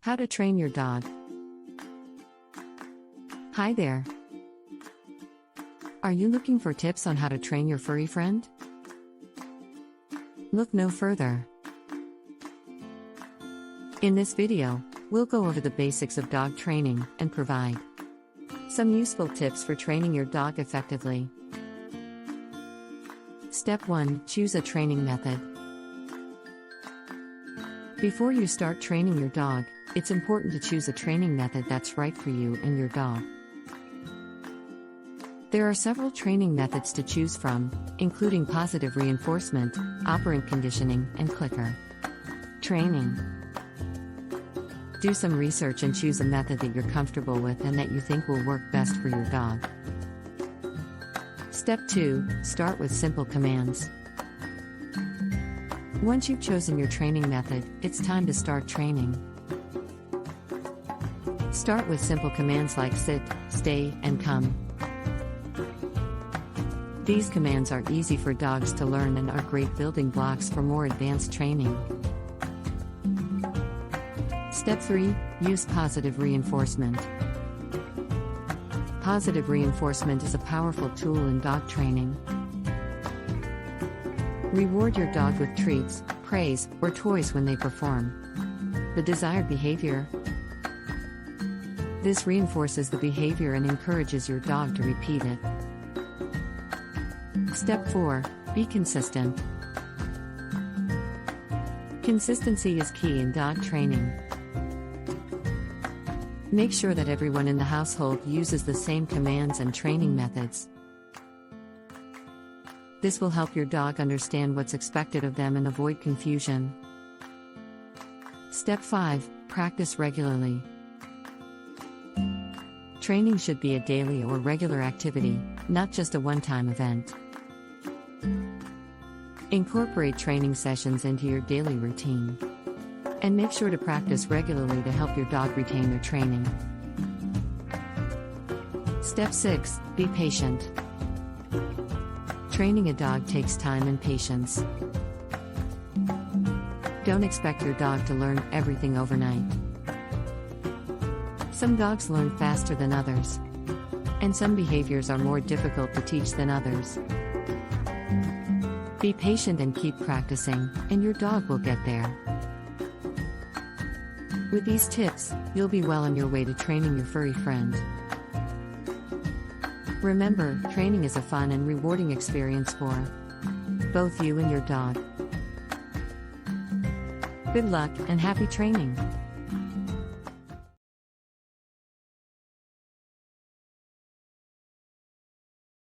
How to train your dog. Hi there. Are you looking for tips on how to train your furry friend? Look no further. In this video, we'll go over the basics of dog training and provide some useful tips for training your dog effectively. Step 1. Choose a training method. Before you start training your dog, it's important to choose a training method that's right for you and your dog. There are several training methods to choose from, including positive reinforcement, operant conditioning, and clicker training. Do some research and choose a method that you're comfortable with and that you think will work best for your dog. Step 2. Start with simple commands. Once you've chosen your training method, it's time to start training. Start with simple commands like sit, stay, and come. These commands are easy for dogs to learn and are great building blocks for more advanced training. Step 3. Use positive reinforcement. Positive reinforcement is a powerful tool in dog training. Reward your dog with treats, praise, or toys when they perform the desired behavior. This reinforces the behavior and encourages your dog to repeat it. Step 4. Be consistent. Consistency is key in dog training. Make sure that everyone in the household uses the same commands and training methods. This will help your dog understand what's expected of them and avoid confusion. Step 5. Practice regularly. Training should be a daily or regular activity, not just a one-time event. Incorporate training sessions into your daily routine. And make sure to practice regularly to help your dog retain their training. Step 6. Be patient. Training a dog takes time and patience. Don't expect your dog to learn everything overnight. Some dogs learn faster than others. And some behaviors are more difficult to teach than others. Be patient and keep practicing, and your dog will get there. With these tips, you'll be well on your way to training your furry friend. Remember, training is a fun and rewarding experience for both you and your dog. Good luck and happy training!